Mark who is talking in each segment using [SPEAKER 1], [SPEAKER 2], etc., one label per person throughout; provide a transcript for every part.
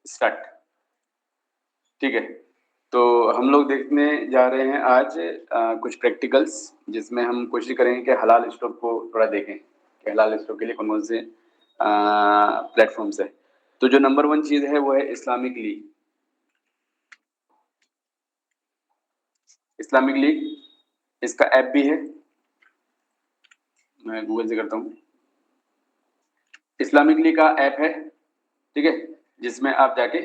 [SPEAKER 1] Start. ठीक है, तो हम लोग देखने जा रहे हैं आज कुछ प्रैक्टिकल्स, जिसमें हम कोशिश करेंगे कि हलाल स्टॉक को थोड़ा देखें कि हलाल स्टॉक के लिए कौन कौन से प्लेटफॉर्म्स है। तो जो नंबर 1 चीज़ है वो है इस्लामिक लीग। इस्लामिक लीग, इसका ऐप भी है, मैं गूगल से करता हूँ। इस्लामिक लीग का ऐप है, ठीक है, जिसमें आप जाके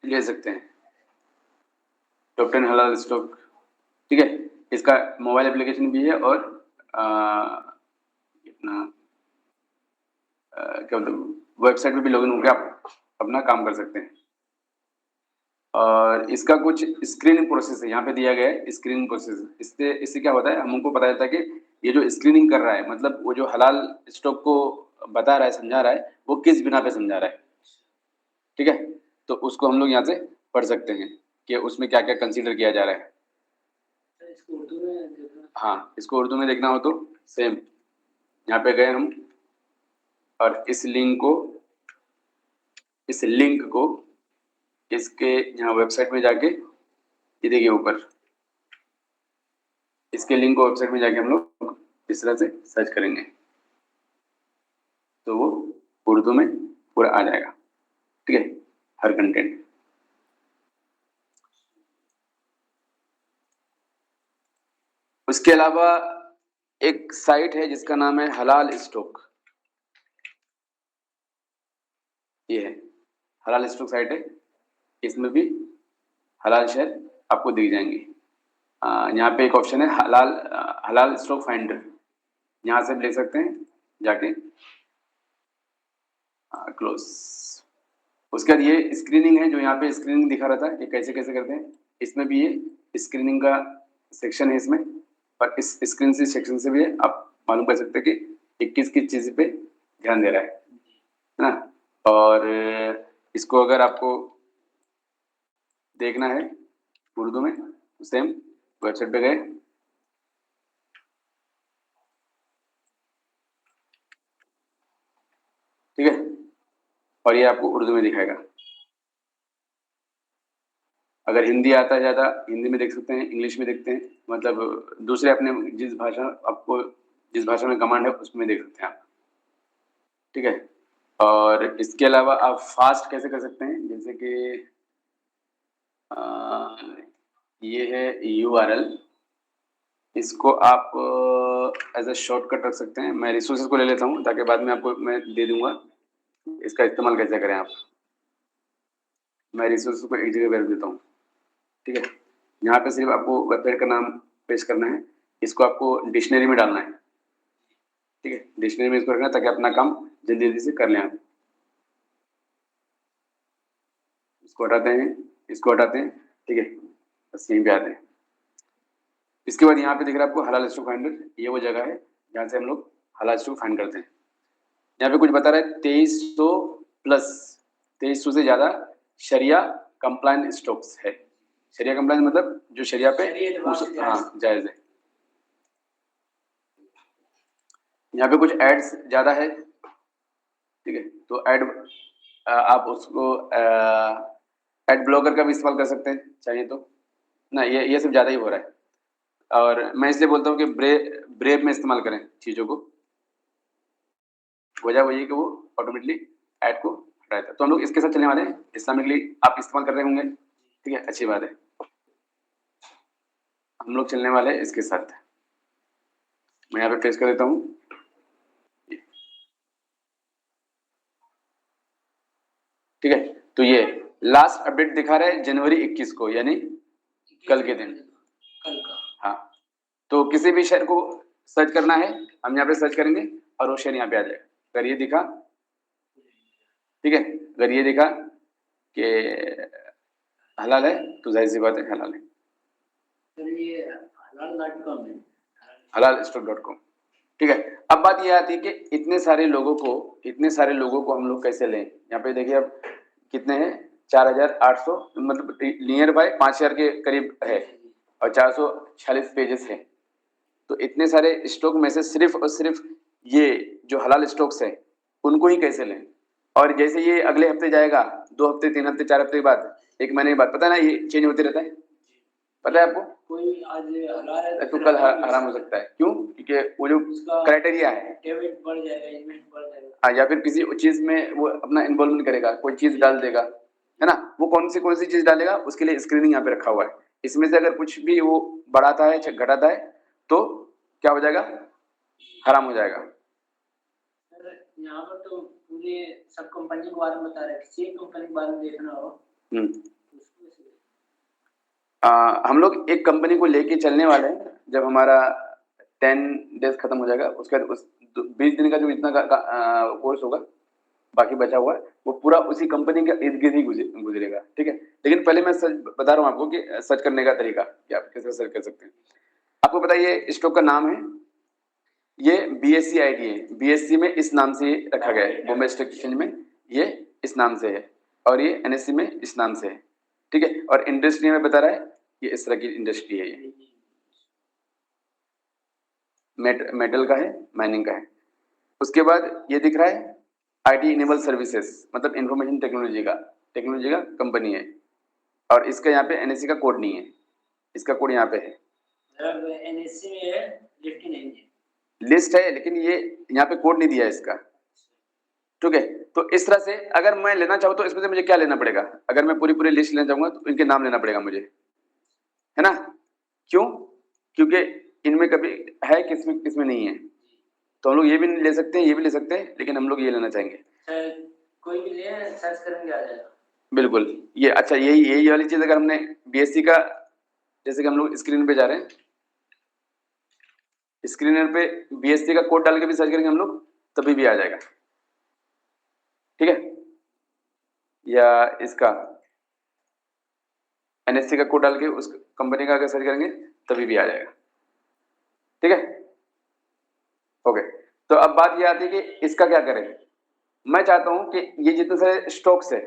[SPEAKER 1] ले सकते हैं टॉप 10 हलाल स्टॉक। ठीक है, इसका मोबाइल एप्लीकेशन भी है और अपना क्या मतलब वेबसाइट पे भी लॉगिन होकर आप अपना काम कर सकते हैं। और इसका कुछ स्क्रीनिंग प्रोसेस है, यहाँ पे दिया गया है स्क्रीनिंग प्रोसेस। इससे क्या होता है, हमको पता चलता है कि ये जो स्क्रीनिंग कर रहा है, मतलब वो जो हलाल स्टॉक को बता रहा है, समझा रहा है, वो किस बिना पे समझा रहा है। ठीक है, तो उसको हम लोग यहाँ से पढ़ सकते हैं कि उसमें क्या क्या कंसीडर किया जा रहा है। हाँ, इसको उर्दू में देखना हो तो सेम यहाँ पे गए हम और इस लिंक को इसके यहाँ वेबसाइट में जाके, ये देखिए ऊपर, इसके लिंक को वेबसाइट में जाके हम लोग इस तरह से सर्च करेंगे तो वो उर्दू में पूरा आ जाएगा। ठीक है, हर कंटेंट। उसके अलावा एक साइट है जिसका नाम है हलाल स्टॉक। ये है हलाल स्टॉक साइट है, इसमें भी हलाल शेयर आपको दिख जाएंगे। यहाँ पे एक ऑप्शन है हलाल स्टॉक फाइंडर, यहाँ से ले सकते हैं जाके क्लोज। उसके बाद ये स्क्रीनिंग है, जो यहाँ पे स्क्रीनिंग दिखा रहा था, ये कैसे कैसे करते हैं, इसमें भी ये स्क्रीनिंग का सेक्शन है इसमें। और इस स्क्रीन से सेक्शन से भी आप मालूम कर सकते हैं कि ये किस किस चीज़ पे ध्यान दे रहा है ना। और इसको अगर आपको देखना है उर्दू में, सेम वेबसाइट पे गए, ठीक है, और ये आपको उर्दू में दिखाएगा। अगर हिंदी आता है ज़्यादा, हिंदी में देख सकते हैं, इंग्लिश में देखते हैं, मतलब दूसरे अपने जिस भाषा में कमांड है उसमें देख सकते हैं आप। ठीक है, और इसके अलावा आप फास्ट कैसे कर सकते हैं, जैसे कि ये है URL, इसको आप एज ए शॉर्टकट रख सकते हैं। मैं रिसोर्सेज को ले लेता हूँ ताकि बाद में आपको मैं दे दूंगा इसका इस्तेमाल कैसे करें आप। मैं रिसोर्सेज को एक जगह पे रख देता हूँ। ठीक है, यहाँ पे सिर्फ आपको वेबसाइट का नाम पेस्ट करना है, इसको आपको डिक्शनरी में डालना है। ठीक है, डिक्शनरी में इसको रखना है ताकि अपना काम जल्दी जल्दी से कर लें आप। इसको हटाते हैं, इसको हटाते हैं, ठीक है, बस यहीं पे आते हैं। इसके बाद यहाँ पे दिख रहा है आपको हलाल स्टॉक फाइंडर, ये वो जगह है जहाँ से हम लोग हलाल स्टॉक फाइंड करते हैं। यहाँ पे कुछ बता रहा है 2300 प्लस, 2300 से ज्यादा शरिया कंप्लायंट स्टॉक्स है। शरिया कंप्लायंट मतलब जो शरिया पे जायज है। यहाँ पे कुछ एड्स ज्यादा है, ठीक है, तो आप उसको एड ब्लॉकर का भी इस्तेमाल कर सकते हैं चाहिए तो ना। ये सब ज्यादा ही हो रहा है, और मैं इसलिए बोलता हूँ कि ब्रेव में इस्तेमाल करें चीजों को। वजह वही है कि वो ऑटोमेटिकली ऐड को हटा देता है। तो हम लोग इसके साथ चलने वाले हैं, इस्लामिक लीग आप इस्तेमाल कर रहे होंगे, ठीक है, अच्छी बात है। हम लोग चलने वाले हैं इसके साथ। मैं यहाँ पे पेस्ट कर देता हूँ। ठीक है, तो ये लास्ट अपडेट दिखा रहा है जनवरी 21 को, यानी कल के दिन। हाँ, तो किसी भी शेयर को सर्च करना है, हम यहाँ पे सर्च करेंगे और वो शेयर यहाँ पे आ जाएगा। अगर ये दिखा, ठीक है, अगर ये दिखा कि हलाल है तो जाहिर सी बात है हलाल है। ये हलाल स्टॉक.com। ठीक है, अब बात ये आती है कि इतने सारे लोगों को हम लोग कैसे लें। यहाँ पे देखिए अब कितने हैं, 4800, मतलब नियर बाय 5000 के करीब है और 446 पेजेस है। तो इतने सारे स्टॉक में से सिर्फ और सिर्फ ये जो हलाल स्टॉक्स है उनको ही कैसे लें। और जैसे ये अगले हफ्ते जाएगा, 2 हफ्ते, 3 हफ्ते, 4 हफ्ते के बाद, 1 महीने के बाद, पता है ना ये चेंज होते रहता है, पता है आपको?
[SPEAKER 2] कोई आज हला है
[SPEAKER 1] तो कल हराम हो सकता है, क्यों? क्योंकि वो जो क्राइटेरिया है,
[SPEAKER 2] डेबिट बढ़ जाएगा, इन्वेस्ट बढ़ जाएगा,
[SPEAKER 1] या फिर किसी चीज में वो अपना इन्वॉल्वमेंट करेगा, कोई चीज डाल देगा, है ना? वो कौन सी चीज डालेगा, उसके लिए स्क्रीनिंग यहाँ पे रखा हुआ है। इसमें से अगर कुछ भी वो बढ़ाता है, घटाता है, तो क्या हो जाएगा? हराम हो जाएगा।
[SPEAKER 2] यहाँ पर तो पूरे सब कंपनी के बारे में बता रहे हैं, किसी कंपनी के बारे में देखना हो।
[SPEAKER 1] हम लोग एक कंपनी को लेके चलने वाले हैं, जब हमारा 10 डेज खत्म हो जाएगा, उसके बाद उस 20 दिन का जो इतना का कोर्स होगा, बाकी बचा हुआ है, वो पूरा उसी कंपनी के इर्द गिर्द ही गुजरेगा, ठीक है? लेकिन पहले मैं सच बता रहा हूँ आपको कि सर्च करने का तरीका, कि आप कैसे सर्च कर सकते हैं। आपको पता है ये स्टॉक का नाम है, ये BSE ID है, BSE में इस नाम से रखा गया है, बॉम्बे स्टॉक एक्सचेंज में ये इस नाम से है, और ये NSE में इस नाम से है, ठीक है? और इंडस्ट्री में बता रहा है, ये इस तरह की इंडस्ट्री है, ये मेटल का है, माइनिंग का है। उसके बाद ये दिख रहा है IT इनेबल सर्विसेज, मतलब इंफॉर्मेशन टेक्नोलॉजी का कंपनी है, और इसका यहाँ पे NSE का कोड नहीं है, इसका कोड यहाँ पे है,
[SPEAKER 2] NSE में है, लिस्ट नहीं है,
[SPEAKER 1] लिस्ट है, लेकिन ये यहाँ पे कोड नहीं दिया है इसका, ठीक है? तो इस तरह से अगर मैं लेना चाहूँ तो इसमें से मुझे क्या लेना पड़ेगा? अगर मैं पूरी लिस्ट लेना चाहूंगा तो इनके नाम लेना पड़ेगा मुझे, है ना? क्यों? क्योंकि इनमें कभी है, किसमें किसमें नहीं है, तो हम लोग ये भी ले सकते हैं, ये भी ले सकते हैं, लेकिन हम लोग ये लेना चाहेंगे।
[SPEAKER 2] कोई भी ले, सर्च करेंगे आ जाएगा।
[SPEAKER 1] बिल्कुल, ये अच्छा, यही वाली चीज अगर हमने BSE का, जैसे कि हम लोग स्क्रीन पे जा रहे हैं, स्क्रीन पे BSE का कोड डाल के भी सर्च करेंगे हम लोग, तभी भी आ जाएगा, ठीक है? या इसका NSE का कोड डाल के उस कंपनी का अगर सर्च करेंगे तभी भी आ जाएगा, ठीक है? ओके, तो अब बात ये आती है कि इसका क्या करें। मैं चाहता हूं कि ये जितने सारे स्टॉक्स है,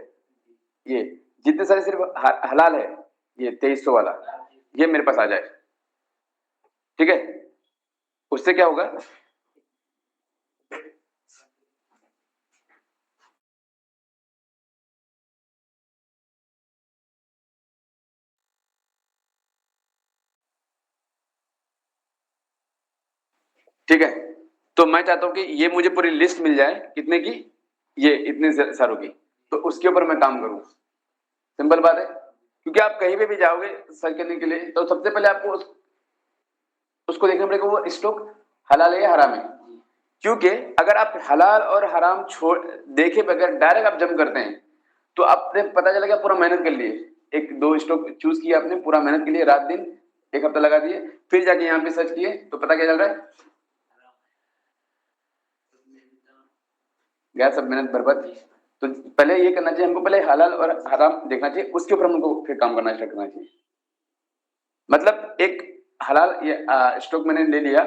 [SPEAKER 1] ये जितने सारे सिर्फ हलाल है, ये 2300 वाला, ये मेरे पास आ जाए, ठीक है? उससे क्या होगा? ठीक है, तो मैं चाहता हूं कि ये मुझे पूरी लिस्ट मिल जाए, कितने की? ये इतने सारों की, तो उसके ऊपर मैं काम करूं। सिंपल बात है, क्योंकि आप कहीं पे भी जाओगे सर्च करने के लिए, तो सबसे पहले आपको उसको देखना पड़ेगा वो स्टॉक हलाल है या हराम है। क्योंकि अगर आप हलाल और हराम छोड़ देखे बगैर डायरेक्ट आप जंप करते हैं, तो आपने पता चला पूरा मेहनत कर लिए, 1-2 स्टॉक चूज किया आपने, पूरा मेहनत के लिए रात दिन 1 हफ्ता लगा दिए, फिर जाके यहाँ पे सर्च किए तो पता क्या चल रहा है? गया सब मेहनत बर्बाद। तो पहले ये करना चाहिए हमको, पहले हलाल और हराम देखना चाहिए, उसके ऊपर हमको फिर काम करना स्टार्ट करना चाहिए। मतलब एक हलाल स्टॉक मैंने ले लिया,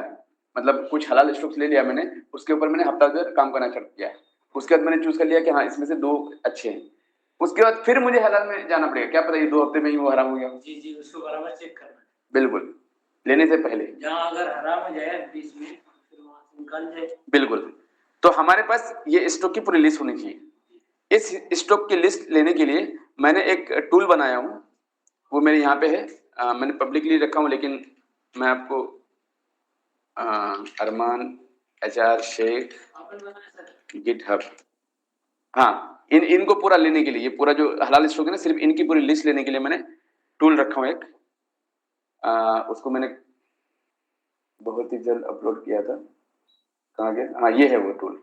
[SPEAKER 1] मतलब कुछ हलाल स्टॉक्स ले लिया मैंने, उसके ऊपर मैंने हफ्ता भर काम करना स्टार्ट किया, उसके बाद मैंने चूज कर लिया कि हाँ इसमें से 2 अच्छे हैं, उसके बाद फिर मुझे हलाल में जाना पड़ेगा, क्या पता ये 2 हफ्ते में ही वो हराम हो गया।
[SPEAKER 2] जी उसको बराबर चेक करना है,
[SPEAKER 1] बिल्कुल, लेने से पहले
[SPEAKER 2] जहाँ अगर हराम हो जाए बीच में, फिर वहां से निकाल जाए। बिल्कुल,
[SPEAKER 1] तो हमारे पास ये स्टॉक की पूरी लिस्ट होनी चाहिए। इस स्टॉक की लिस्ट लेने के लिए मैंने एक टूल बनाया हूं, वो मेरे यहाँ पे है, मैंने पब्लिकली रखा हूँ, लेकिन मैं आपको अरमान HR शेख गिटहब, हाँ इनको पूरा लेने के लिए, ये पूरा जो हलाल स्टॉक है ना, सिर्फ इनकी पूरी लिस्ट लेने के लिए मैंने टूल रखा हूँ एक, उसको मैंने बहुत ही जल्द अपलोड किया था, कहाँ गया? हाँ ये है वो टूल,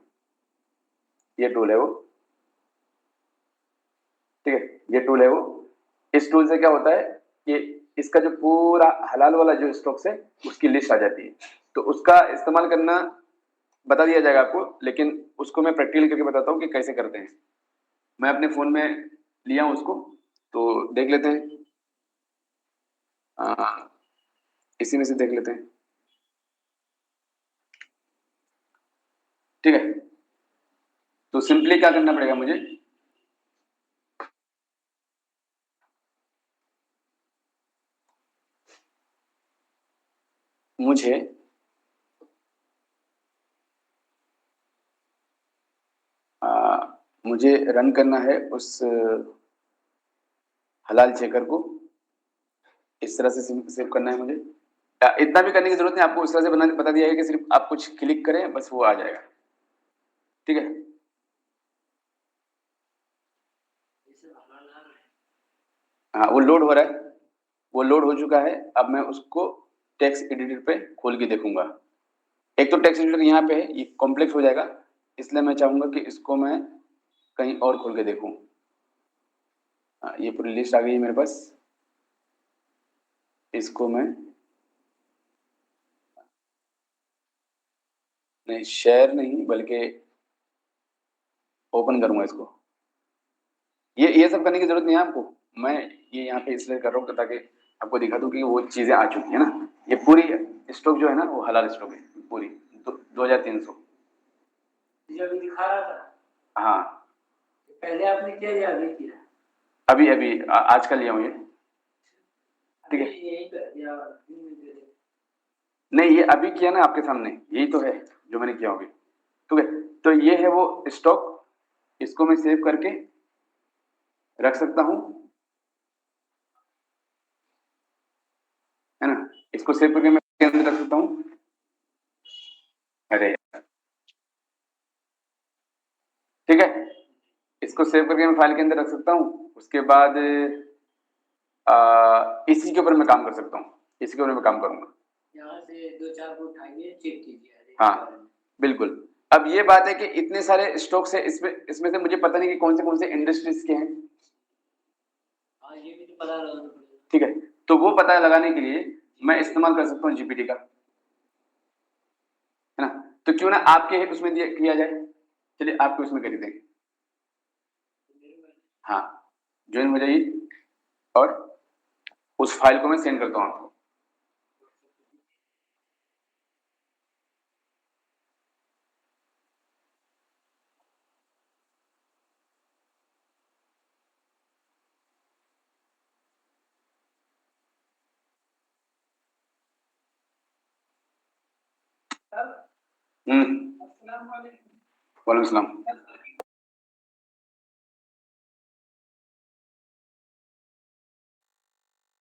[SPEAKER 1] ये टूल है वो, ठीक है? ये टूल है वो। इस टूल से क्या होता है कि इसका जो पूरा हलाल वाला जो स्टॉक्स है उसकी लिस्ट आ जाती है, तो उसका इस्तेमाल करना बता दिया जाएगा आपको, लेकिन उसको मैं प्रैक्टिकल करके बताता हूँ कि कैसे करते हैं। मैं अपने फोन में लिया हूँ उसको, तो देख लेते हैं, इसी में से देख लेते हैं, ठीक है? तो सिंपली क्या करना पड़ेगा मुझे मुझे रन करना है उस हलाल चेकर को, इस तरह से सेव करना है मुझे। इतना भी करने की जरूरत नहीं, आपको उस तरह से बता दिया है कि सिर्फ आप कुछ क्लिक करें बस वो आ जाएगा, ठीक है। हाँ वो लोड हो रहा है, वो लोड हो चुका है। अब मैं उसको टेक्स्ट एडिटर पे खोल के देखूंगा। एक तो टेक्स्ट एडिटर यहाँ पे है, ये कॉम्प्लेक्स हो जाएगा, इसलिए मैं चाहूंगा कि इसको मैं कहीं और खोल के देखूं। ये पूरी लिस्ट आ गई है मेरे पास, इसको मैं नहीं शेयर नहीं बल्कि ओपन करूंगा इसको। ये सब करने की जरूरत नहीं है आपको, मैं ये यहाँ पे इसलिए कर रहा हूँ ताकि आपको दिखा दूं कि वो चीजें आ चुकी है ना। ये पूरी स्टॉक जो है ना वो हलाल स्टॉक है पूरी 2300।
[SPEAKER 2] जो अभी दिखा रहा था,
[SPEAKER 1] हाँ
[SPEAKER 2] पहले आपने क्या लिया, अभी किया?
[SPEAKER 1] अभी अभी आज का लिया हूँ ये, ठीक है।
[SPEAKER 2] यही कर दिया,
[SPEAKER 1] नहीं ये अभी किया ना आपके सामने, यही तो है जो मैंने किया अभी, ठीक है। तो ये है वो स्टॉक, इसको मैं सेव करके रख सकता हूँ, है ना। इसको सेव करके मैं इसके अंदर रख सकता हूँ। अरे ठीक है, इसको सेव करके मैं फाइल के अंदर रख सकता हूँ। उसके बाद इसी के ऊपर मैं काम कर सकता हूँ, इसी के ऊपर मैं काम करूंगा।
[SPEAKER 2] यहाँ से 2-4 को उठाइए, चेक कीजिए।
[SPEAKER 1] हाँ बिल्कुल। अब ये बात है कि इतने सारे स्टॉक्स है, इसमें से मुझे पता नहीं कि कौन से इंडस्ट्रीज के हैं।
[SPEAKER 2] हाँ ये भी तो पता लगाना पड़ेगा,
[SPEAKER 1] ठीक है। तो वो पता लगाने के लिए मैं इस्तेमाल कर सकता हूँ जीपीटी का, है ना। तो क्यों ना आपके उसमें किया जाए, चलिए आपके उसमें कर देंगे। हाँ ज्वाइन हो जाइए और उस फाइल को मैं सेंड करता हूँ आपको। वालेकुम सलाम।